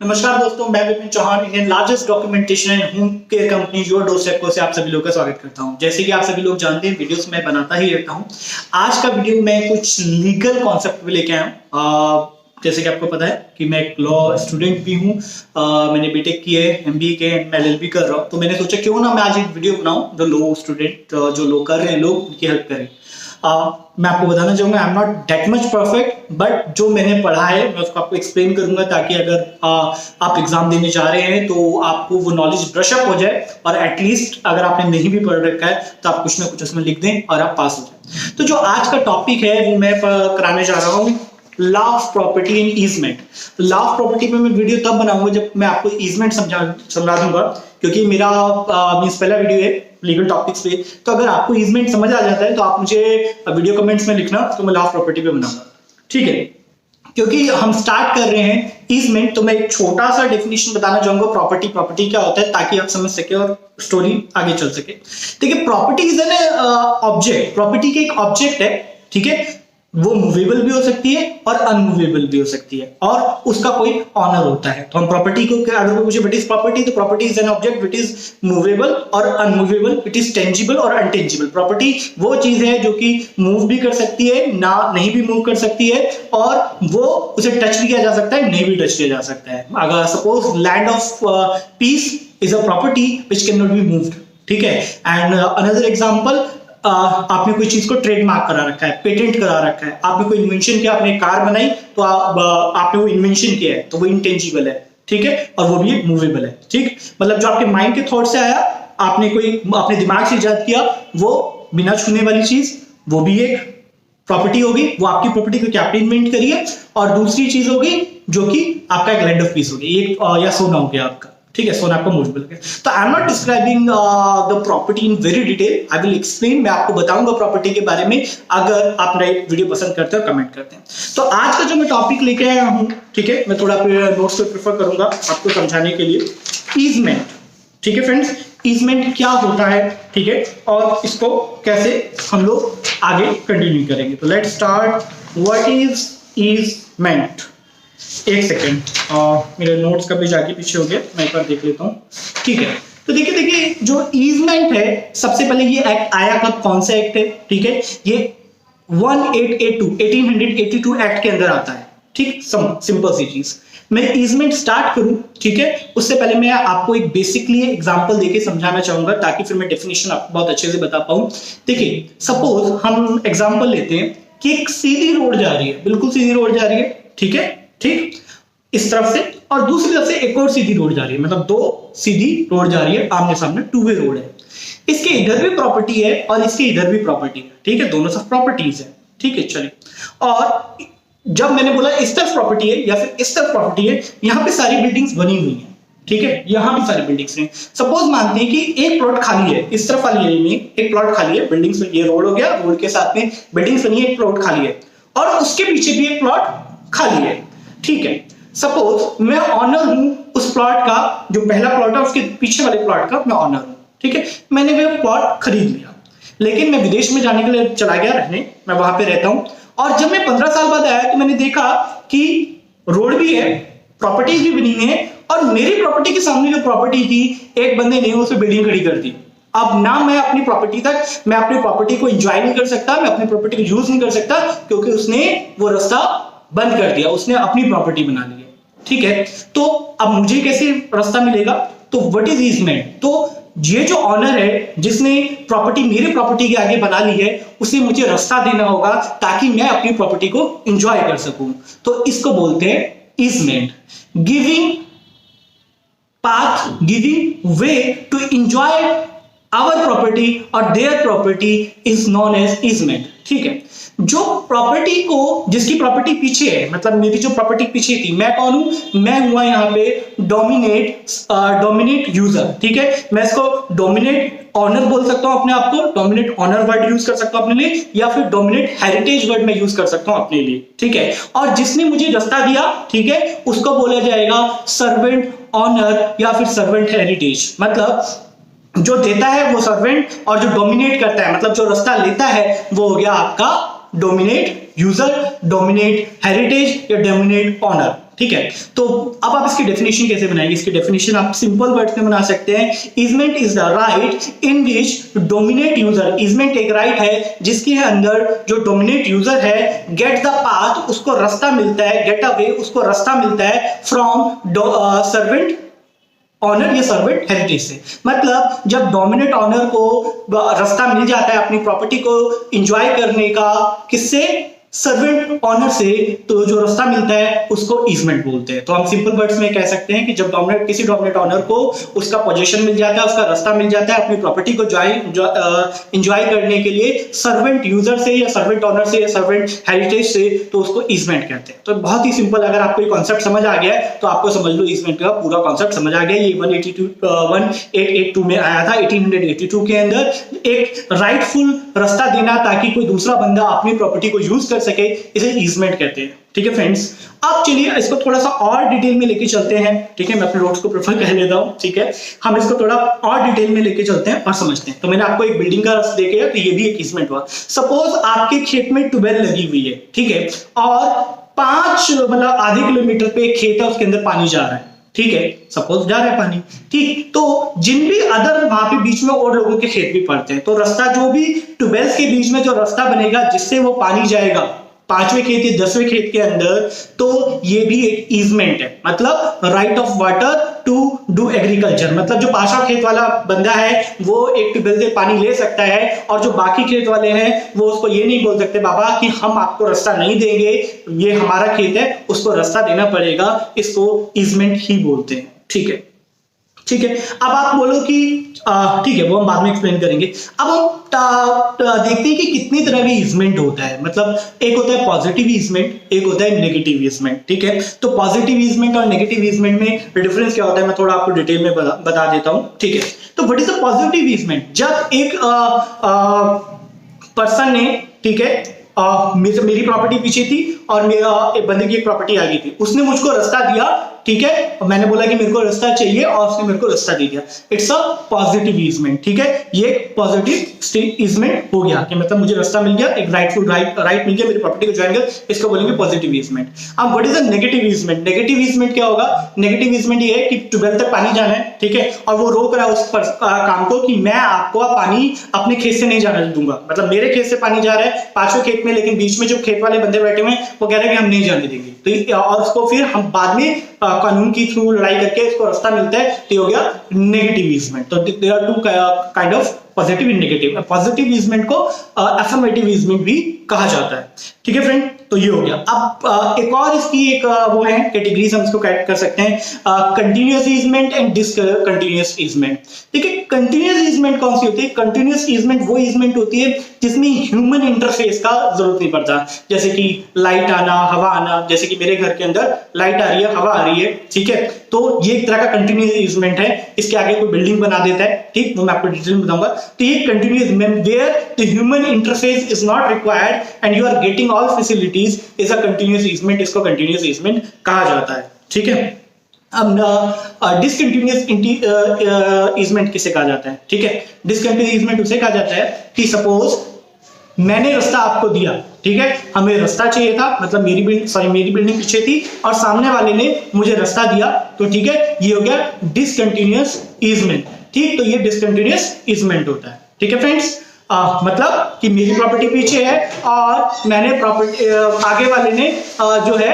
नमस्कार दोस्तों, मैं Vipin Chauhan, Indian largest documentation and home care company your doorstep से आप सभी लोगों का स्वागत करता हूं। जैसे कि आप सभी लोग जानते हैं, वीडियोस मैं बनाता ही रहता हूं। आज का वीडियो मैं कुछ लीगल कॉन्सेप्ट पे लेके आया हूं। जैसे कि आपको पता है कि मैं एक लॉ स्टूडेंट भी हूँ। मैंने बीटेक की है, एमबीए के, मैं एलएलबी कर रहा हूँ। तो मैंने सोचा क्यों ना मैं आज एक वीडियो बनाऊं जो लॉ स्टूडेंट जो लॉ कर रहे हैं लोग उनकी हेल्प करें। मैं आपको बताना चाहूंगा, I am not that much perfect, but जो मैंने पढ़ा है मैं उसको आपको एक्सप्लेन करूंगा, ताकि अगर आप एग्जाम देने जा रहे हैं तो आपको वो नॉलेज ब्रश अप हो जाए, और एटलीस्ट अगर आपने नहीं भी पढ़ रखा है तो आप कुछ ना कुछ उसमें लिख दें और आप पास हो जाए। तो जो आज का टॉपिक है वो मैं कराने जा रहा हूँ, law of property and easement. Law of property पे मैं वीडियो तब बनाऊंगा जब मैं आपको ईजमेंट समझा दूंगा, क्योंकि मेरा मींस पहला वीडियो है लीगल टॉपिक्स पे। तो अगर आपको ईजमेंट समझ आ जाता है तो आप मुझे वीडियो कमेंट्स में लिखना, तो मैं लॉ ऑफ प्रॉपर्टी पे बनाऊंगा, ठीक है। क्योंकि हम स्टार्ट कर रहे हैं ईजमेंट, तो मैं एक छोटा सा डेफिनेशन बताना चाहूंगा प्रॉपर्टी क्या होता है, ताकि आप समझ सके और स्टोरी आगे चल सके। देखिए, property is an object, property के एक ऑब्जेक्ट है, ठीक है। वो मूवेबल भी हो सकती है और अनमूवेबल भी हो सकती है, और उसका कोई ऑनर होता है। तो हम प्रॉपर्टी को, अगर कोई पूछे व्हाट इज प्रॉपर्टी, तो property is an object which is movable और अनमूवेबल, व्हिच इज टेंजिबल और अनटेंजिबल। प्रॉपर्टी वो चीज है जो कि मूव भी कर सकती है, ना नहीं भी मूव कर सकती है, और वो उसे टच भी किया जा सकता है, नहीं भी टच किया जा सकता है। अगर suppose land of peace is a property which can not be moved, ठीक है। एंड अनदर एग्जांपल, आपने कोई चीज को ट्रेडमार्क करा रखा है, पेटेंट करा रखा है, आपने कोई इन्वेंशन किया, आपने कार बनाई, तो आपने वो इन्वेंशन किया है, तो वो इंटेंजिबल है, ठीक है, और वो भी मूवेबल है, ठीक। मतलब जो आपके माइंड के थॉट से आया, आपने अपने दिमाग से इजाद किया, वो बिना छूने वाली चीज, वो भी एक प्रॉपर्टी होगी, वो आपकी प्रॉपर्टी को क्या आपने इन्वेंट करी है। और दूसरी चीज होगी जो कि आपका एक लैंड ऑफ पीस होगी, एक या सोना हो गया आपका, ठीक है, सोना आपका मूवेबल है। तो I am not describing the property in very detail, I will explain, मैं आपको बताऊंगा प्रॉपर्टी के बारे में, अगर आप मेरा वीडियो पसंद करते हैं और कमेंट करते हैं। तो आज का जो मैं टॉपिक लेके आया हूं, ठीक है, मैं थोड़ा नोट्स पे प्रेफर करूंगा आपको समझाने के लिए। ईजमेंट, ठीक है फ्रेंड्स, ईजमेंट क्या होता है, ठीक है, और इसको कैसे हम लोग आगे कंटिन्यू करेंगे। तो let's start. What is easement? एक सेकेंड, मेरे नोट्स का पेज आगे पीछे हो गया, मैं एक बार देख लेता हूँ, ठीक है। तो देखिए जो ईजमेंट है, सबसे पहले ये एक्ट आया कब, कौन सा एक्ट है, ठीक है, ये 1882 एक्ट के अंदर आता है, ठीक। सिंपल सी चीज। मैं ईजमेंट स्टार्ट करूं, ठीक है, उससे पहले मैं आपको एक बेसिकली एग्जांपल देके समझाना चाहूंगा, ताकि फिर मैं डेफिनेशन आपको बहुत अच्छे से बता पाऊं। देखिए, सपोज हम एग्जांपल लेते हैं कि एक सीधी रोड जा रही है, बिल्कुल सीधी रोड जा रही है, ठीक है, ठीक, इस तरफ से, और दूसरी तरफ से एक और सीधी रोड जा रही है, मतलब दो सीधी रोड जा रही है आमने सामने, टू वे रोड है। इसके इधर भी प्रॉपर्टी है और इसके इधर भी प्रॉपर्टी है, ठीक है, दोनों सब प्रॉपर्टीज है, ठीक है, चलिए। और जब मैंने बोला इस तरफ प्रॉपर्टी है या फिर इस तरफ प्रॉपर्टी है, यहां पे सारी बिल्डिंग्स बनी हुई हैं, ठीक है, यहां भी सारी बिल्डिंग्स हैं। सपोज मानते हैं कि एक प्लॉट खाली है, इस तरफ वाली एरिया में एक प्लॉट खाली है, बिल्डिंग्स, ये रोड हो गया, रोड के साथ में बिल्डिंग्स बनी है, एक प्लॉट खाली है, और उसके पीछे भी एक प्लॉट खाली है, ठीक है। सपोज मैं ऑनर हूं उस प्लॉट का, जो पहला प्लॉट है उसके पीछे वाले प्लॉट का मैं ऑनर हूं, ठीक है। मैंने वो प्लॉट खरीद लिया, लेकिन मैं विदेश में जाने के लिए चला गया रहने, मैं वहां पे रहता हूं, और जब मैं 15 साल बाद आया तो मैंने देखा कि रोड भी है, प्रॉपर्टीज भी बनी हुई है, और मेरी प्रॉपर्टी के सामने जो प्रॉपर्टी थी, एक बंदे ने उस बिल्डिंग खड़ी कर दी। अब ना मैं अपनी प्रॉपर्टी तक, मैं अपनी प्रॉपर्टी को एंजॉय नहीं कर सकता, मैं अपनी प्रॉपर्टी को यूज नहीं कर सकता, क्योंकि उसने वो रास्ता बंद कर दिया, उसने अपनी प्रॉपर्टी बना ली है, ठीक है। तो अब मुझे कैसे रास्ता मिलेगा? तो व्हाट इज ईजमेंट? तो ये जो ऑनर है, जिसने प्रॉपर्टी मेरी प्रॉपर्टी के आगे बना ली है, उसे मुझे रास्ता देना होगा, ताकि मैं अपनी प्रॉपर्टी को एंजॉय कर सकूं। तो इसको बोलते हैं easement. Giving path, giving way to enjoy our property और their property is known as easement, ठीक है। जो प्रॉपर्टी को, जिसकी प्रॉपर्टी पीछे है, मतलब मेरी जो प्रॉपर्टी पीछे थी, मैं कौन हूं? मैं हुआ यहाँ पे डोमिनेट यूजर, ठीक है। मैं इसको डोमिनेट ऑनर बोल सकता हूं अपने आप को, डोमिनेट ऑनर वर्ड यूज कर सकता हूं अपने लिए, या फिर डोमिनेट हेरिटेज वर्ड में यूज कर सकता हूं अपने लिए, ठीक है। और जिसने मुझे रास्ता दिया, ठीक है, उसको बोला जाएगा सर्वेंट ऑनर या फिर सर्वेंट हेरिटेज। मतलब जो देता है वो सर्वेंट, और जो डोमिनेट करता है, मतलब जो रास्ता लेता है, वो हो गया आपका डोमिनेट यूजर, डोमिनेट हेरिटेज या डोमिनेट ऑनर, ठीक है। तो अब आप इसकी डेफिनेशन कैसे बनाएंगे? इसकी डेफिनेशन आप सिंपल वर्ड्स में बना सकते हैं। Easement is the right in which dominate user, easement एक राइट है जिसके अंदर जो डोमिनेट यूजर है गेट द पाथ, उसको रास्ता मिलता है, गेट अवे, उसको रास्ता मिलता है फ्रॉम सर्वेंट ऑनर या सर्वेंट हेरिटेज से। मतलब जब डोमिनेट ऑनर को रास्ता मिल जाता है अपनी प्रॉपर्टी को एंजॉय करने का, किससे? सर्वेंट ऑनर से, तो जो रास्ता मिलता है उसको ईजमेंट बोलते हैं। तो हम सिंपल वर्ड्स में कह सकते हैं कि जब किसी डोमिनेट ऑनर को उसका पोजीशन मिल जाता है, उसका रास्ता मिल जाता है अपनी प्रॉपर्टी को एंजॉय करने के लिए सर्वेंट यूजर से या सर्वेंट ऑनर से या सर्वेंट हेरिटेज से, तो उसको ईजमेंट कहते हैं। तो बहुत ही सिंपल, अगर आपको ये कॉन्सेप्ट समझ आ गया है तो आपको समझ लो ईजमेंट का पूरा कॉन्सेप्ट समझ आ गया। ये 1882 में आया था, 1882 के अंदर, एक राइटफुल रास्ता देना ताकि कोई दूसरा बंदा अपनी प्रॉपर्टी को यूज कर सके, इसे ईजमेंट कहते हैं। ठीक है फ्रेंड्स, अब चलिए इसको थोड़ा सा और डिटेल में लेके चलते हैं। ठीक है, मैं अपने नोट्स को प्रेफर कर लेता हूं। ठीक है, हम इसको थोड़ा और डिटेल में लेके चलते हैं और समझते हैं। तो मैंने आपको एक बिल्डिंग का रास्ता देखा, तो ये भी एक ईजमेंट हुआ। सपोज आपके खेत में ट्यूबवेल लगी हुई है, ठीक है, और 5 मतलब आधे किलोमीटर पे एक खेत है, उसके अंदर पानी जा रहा है। ठीक है, सपोज जा रहा है पानी, ठीक। तो जिन भी अदर वहां पे बीच में और लोगों के खेत भी पड़ते हैं, तो रास्ता जो भी ट्यूबवेल्स के बीच में जो रास्ता बनेगा जिससे वो पानी जाएगा 5वें खेत या 10वें खेत के अंदर, तो ये भी एक ईजमेंट है। मतलब right of water to do agriculture, मतलब जो 5वां खेत वाला बंदा है वो एक ट्यूबवेल से पानी ले सकता है, और जो बाकी खेत वाले हैं वो उसको ये नहीं बोल सकते बाबा कि हम आपको रास्ता नहीं देंगे, ये हमारा खेत है, उसको रास्ता देना पड़ेगा। इसको ईजमेंट ही बोलते हैं। ठीक है, ठीक है। अब आप बोलो कि ठीक है, वो हम बाद में एक्सप्लेन करेंगे। अब हम देखते हैं कि कितनी तरह का ईजमेंट होता है। मतलब एक होता है पॉजिटिव ईजमेंट, एक होता है नेगेटिव ईजमेंट। ठीक है, तो पॉजिटिव ईजमेंट और नेगेटिव ईजमेंट में डिफरेंस क्या होता है मैं थोड़ा आपको डिटेल में बता देता हूं। ठीक है, तो what is the positive easement? जब एक पर्सन ने, ठीक है, मेरी प्रॉपर्टी पीछे थी और मेरा एक बंदे की एक प्रॉपर्टी आ गई थी, उसने मुझको रास्ता दिया, ठीक है, और मैंने बोला कि मेरे को रास्ता चाहिए और उसने मेरे को रास्ता दे दिया। It's a positive easement. ठीक है, ये पॉजिटिव ईजमेंट हो गया कि मतलब मुझे रास्ता मिल गया, एक राइट मिल गया, मेरी प्रॉपर्टी को ज्वाइन कर, इसको बोलेंगे पॉजिटिव ईजमेंट। अब what is the negative easement? Negative easement क्या होगा? नेगेटिव ईजमेंट ये है कि ट्यूबवेल तक पानी जाना है, ठीक है, और वो रोक रहा है उस काम को कि मैं आपको पानी अपने खेत से नहीं जाने दूंगा। मतलब मेरे खेत से पानी जा रहा है 5वें खेत में, लेकिन बीच में जो खेत वाले बंदे बैठे हुए हैं वो कह रहे हैं कि हम नहीं जाने देंगे। तो और उसको फिर हम बाद में कानून की थ्रू लड़ाई करके इसको रास्ता मिलता है, तो हो गया नेगेटिव ईजमेंट। तो there are two kind of positive and negative. Positive easement को अफर्मेटिव ईजमेंट भी कहा जाता है। ठीक है फ्रेंड, तो ये हो गया। अब एक और इसकी एक वो है कैटेगरीज, हम इसको कर सकते हैं, continuous easement and discontinuous easement. ठीक है, कंटिन्यूअस ईजमेंट कौन सी होती है? कंटिन्यूअस ईजमेंट वो ईजमेंट होती है जिसमें ह्यूमन इंटरफेस का जरूरत नहीं पड़ता। जैसे कि लाइट आना, हवा आना, जैसे कि मेरे घर के अंदर लाइट आ रही है, हवा आ रही है, ठीक है, तो ये एक तरह का कंटिन्यूअस ईजमेंट है। इसके आगे कोई बिल्डिंग बना देता है, ठीक, वो मैं आपको डिटेल में बताऊंगा। तो ये continuous easement where the human interface is not required and you are getting all facilities is a continuous easement. इसको कंटिन्यूअस ईजमेंट कहा जाता है। ठीक है, अब डिसकंटिन्यूअस ईजमेंट किसे कहा जाता है? ठीक है, डिसकंटिन्यूअस ईजमेंट उसे कहा जाता है कि सपोज मैंने रास्ता आपको दिया, ठीक है, हमें रास्ता चाहिए था, मतलब मेरी बिल्डिंग पीछे थी और सामने वाले ने मुझे रास्ता दिया, तो ठीक है, ये हो गया डिसकंटिन्यूअस ईजमेंट। ठीक, तो ये डिसकंटिन्यूअस ईजमेंट होता है। ठीक है फ्रेंड्स, मतलब कि मेरी प्रॉपर्टी पीछे है और मैंने प्रॉपर्टी आगे वाले ने जो है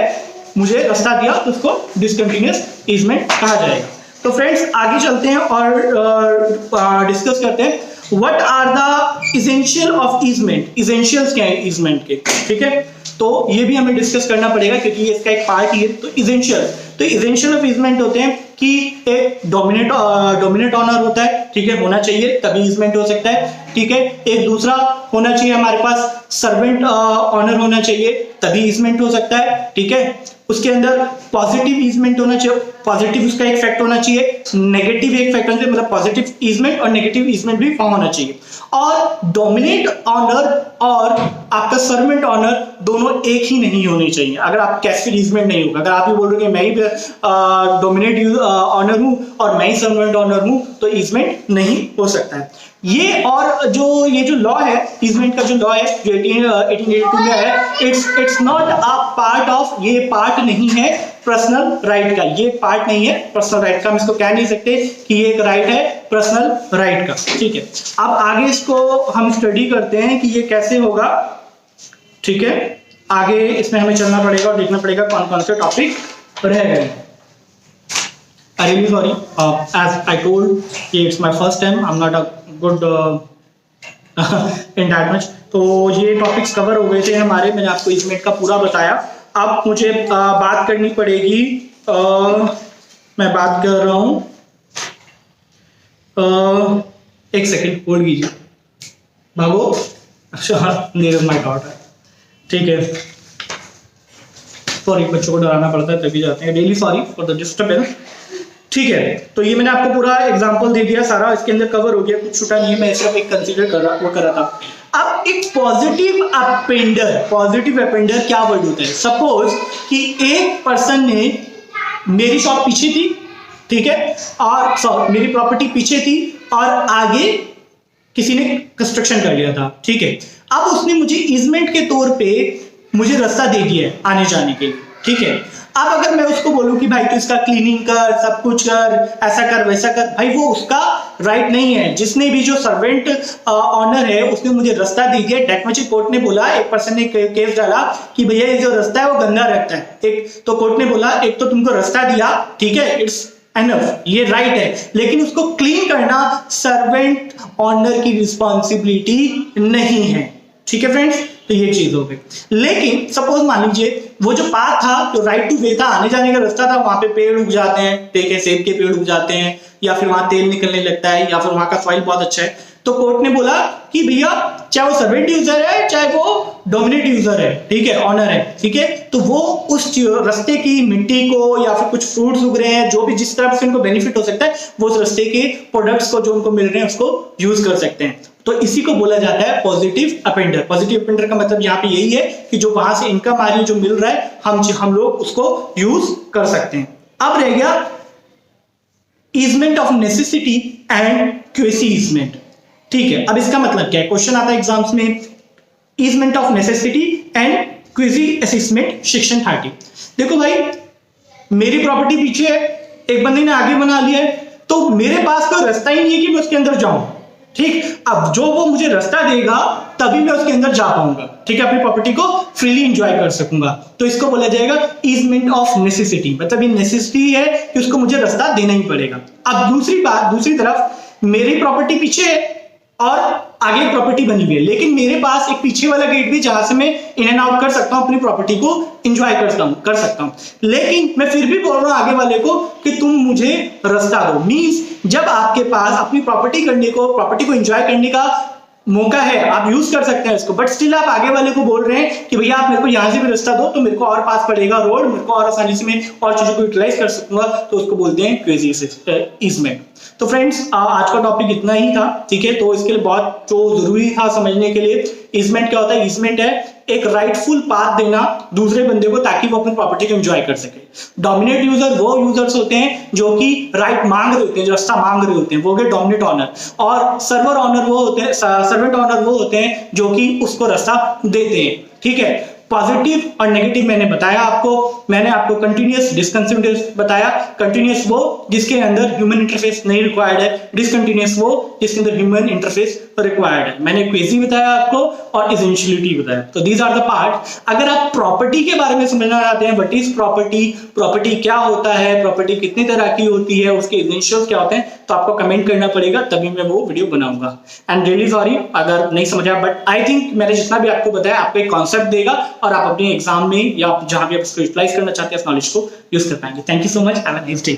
मुझे रास्ता दिया, तो उसको डिसकंटिन्यूअस ईजमेंट कहा जाएगा। तो फ्रेंड्स आगे चलते हैं और डिस्कस करते हैं what are the essential of easement. Essentials क्या है ईजमेंट के? ठीक है, तो ये भी हमें डिस्कस करना पड़ेगा क्योंकि ये इसका एक पार्ट ही है। तो इसेंशियल ऑफ ईजमेंट होते हैं कि एक डोमिनेट ऑनर होता है, ठीक है, होना चाहिए तभी ईजमेंट हो सकता है। ठीक है, एक दूसरा होना चाहिए हमारे पास सर्वेंट ऑनर होना चाहिए तभी ईजमेंट हो सकता है। ठीक है, उसके अंदर पॉजिटिव ईजमेंट होना चाहिए, पॉजिटिव उसका एक फैक्ट होना चाहिए, नेगेटिव एक फैक्ट होना चाहिए, मतलब पॉजिटिव ईजमेंट और नेगेटिव ईजमेंट भी फॉर्म होना चाहिए। और डोमिनेट ऑनर और आपका सर्वेंट ऑनर दोनों एक ही नहीं होने चाहिए। अगर आप कैस्केड ईजमेंट नहीं होगा, अगर आप ही बोल रहे हो कि मैं ही डोमिनेट ऑनर हूं और मैं ही सर्वेंट ऑनर हूं, तो ईजमेंट नहीं हो सकता है। ये और ये जो लॉ है, ईजमेंट का जो लॉ है जो 1882 में है, it's not a part of, ये पार्ट नहीं है पर्सनल राइट का, ये पार्ट नहीं है पर्सनल राइट का। हम इसको कह नहीं सकते कि ये एक राइट है पर्सनल राइट का, ठीक है। अब आगे इसको हम स्टडी करते हैं कि ये कैसे होगा, ठीक है। आगे इसमें हमें चलना पड़ेगा और देखना पड़ेगा कौन कौन से टॉपिक रह गए। I really sorry, as I told, it's my first time. I'm not a good in that much. तो ये टॉपिक्स कवर हो गए थे हमारे, मैंने आपको ईजमेंट का पूरा बताया। अब मुझे बात करनी पड़ेगी, मैं बात कर रहा हूँ, एक सेकेंड होल्ड कीजिए, भागो। अच्छा, देयर इज माय डॉटर, ठीक है। सॉरी, बच्चों को डराना पड़ता है तभी जाते हैं, really sorry for the disturbance, ठीक है। तो ये मैंने आपको पूरा एग्जांपल दे दिया, सारा इसके अंदर कवर हो गया, कुछ छूटा नहीं है, मैं सिर्फ एक कंसीडर कर रहा था। अब एक पॉजिटिव अपेंडर क्या वर्ड होता है? सपोज कि एक पर्सन ने, मेरी शॉप पीछे थी, ठीक है, और सॉरी मेरी प्रॉपर्टी पीछे थी और आगे किसी ने कंस्ट्रक्शन कर लिया था, ठीक है। अब उसने मुझे ईजमेंट के तौर पे मुझे रास्ता दे दिया है आने जाने के लिए, ठीक है। अब अगर मैं उसको बोलूं कि भाई तू इसका क्लीनिंग कर, सब कुछ कर, ऐसा कर वैसा कर, भाई वो उसका राइट नहीं है। जिसने भी, जो सर्वेंट ऑनर है, उसने मुझे रास्ता दे दिया। डेट मची कोर्ट ने बोला, एक पर्सन ने केस डाला कि भैया ये जो रास्ता है वो गंदा रखता है, एक तो कोर्ट ने बोला एक तो तुमको रास्ता दिया, ठीक है, इट्स एनफ, ये राइट है, लेकिन उसको क्लीन करना सर्वेंट ऑनर की रिस्पॉन्सिबिलिटी नहीं है, ठीक है फ्रेंड्स। तो ये चीज हो गई। लेकिन सपोज मान लीजिए वो जो पाथ था, जो राइट टू वे था, आने जाने का रास्ता था, वहां पे पेड़ उग जाते हैं, ठीक है, सेब के पेड़ उग जाते हैं, या फिर वहां तेल निकलने लगता है, या फिर वहां का सॉइल बहुत अच्छा है, तो कोर्ट ने बोला कि भैया चाहे वो सर्वेंट यूजर है चाहे वो डोमिनेट यूजर है, ठीक है, ऑनर है, ठीक है, तो वो उस रास्ते की मिट्टी को या फिर कुछ फ्रूट्स उग रहे हैं, जो भी जिस तरह से उनको बेनिफिट हो सकता है, वो उस रास्ते के प्रोडक्ट्स को जो उनको मिल रहे हैं उसको यूज कर सकते हैं। तो इसी को बोला जाता है पॉजिटिव अपेंडर। पॉजिटिव अपेंडर का मतलब यहाँ पे यही है कि जो वहां से इनकम आ रही है, जो मिल रहा है, हम लोग उसको यूज कर सकते हैं। अब रह गया easement of necessity and quasi easement, ठीक है। अब इसका मतलब क्या है? क्वेश्चन आता है एग्जाम्स में, easement of necessity and quasi assessment, section 30। देखो भाई, मेरी प्रॉपर्टी पीछे है, एक बंदे ने आगे बना लिया है, तो मेरे पास कोई रास्ता ही नहीं है कि मैं उसके अंदर जाऊं, ठीक। अब जो वो मुझे रास्ता देगा तभी मैं उसके अंदर जा पाऊंगा, ठीक है, अपनी प्रॉपर्टी को फ्रीली एंजॉय कर सकूंगा। तो इसको बोला जाएगा ईजमेंट ऑफ नेसेसिटी, मतलब ये नेसेसिटी है कि उसको मुझे रास्ता देना ही पड़ेगा। अब दूसरी तरफ मेरी प्रॉपर्टी पीछे है और आगे प्रॉपर्टी बनी हुई है, लेकिन मेरे पास एक पीछे वाला गेट भी जहां से मैं इन एंड आउट कर सकता हूं, अपनी प्रॉपर्टी को एंजॉय कर सकता हूं। लेकिन मैं फिर भी बोल रहा हूं आगे वाले को कि तुम मुझे रास्ता दो। मींस जब आपके पास अपनी प्रॉपर्टी को एंजॉय करने का मौका है, आप यूज कर सकते हैं इसको, बट स्टिल आप आगे वाले को बोल रहे हैं कि भैया आप मेरे को यहां से भी रास्ता दो तो मेरे को और पास पड़ेगा रोड, मेरे को और आसानी से मैं और चीजों को यूटिलाइज कर सकूंगा, तो उसको बोलते हैं क्वेजी ईजमेंट। तो फ्रेंड्स, आज का टॉपिक इतना ही था, ठीक है। तो इसके लिए बहुत जो जरूरी था समझने के लिए, ईजमेंट क्या होता है? ईजमेंट है एक राइटफुल पाथ देना दूसरे बंदे को, ताकि वो अपनी प्रॉपर्टी को एंजॉय कर सके। डोमिनेट यूजर वो यूजर्स होते हैं जो कि राइट मांग रहे होते हैं, जो रास्ता मांग रहे होते हैं, वो गए डोमिनेट ऑनर। और सर्वेंट ऑनर वो होते हैं जो कि उसको रास्ता देते हैं, ठीक है। पॉजिटिव और नेगेटिव मैंने बताया आपको कंटिन्यूअस, डिसकंटिन्यूअस बताया। कंटिन्यूअस वो जिसके अंदर ह्यूमन इंटरफेस नहीं रिक्वायर्ड है, डिसकंटिन्यूअस वो जिसके अंदर ह्यूमन इंटरफेस रिक्वायर्ड है। मैंने क्वेजी बताया आपको और एसेंशियलिटी बताया। तो दीज आर द पार्ट। अगर आप प्रॉपर्टी के बारे में समझना चाहते हैं, व्हाट इज प्रॉपर्टी क्या होता है, प्रॉपर्टी कितनी तरह की होती है, उसके एसेंशियल्स क्या होते हैं, तो आपको कमेंट करना पड़ेगा, तभी मैं वो वीडियो बनाऊंगा। एंड रियली सॉरी अगर नहीं समझा, बट आई थिंक मैंने जितना भी आपको बताया आपको एक कॉन्सेप्ट देगा और आप अपने एग्जाम में या जहां भी आप इसको यूटिलाइज करना चाहते हैं, इस नॉलेज को यूज कर पाएंगे। Thank you so much, have a nice day.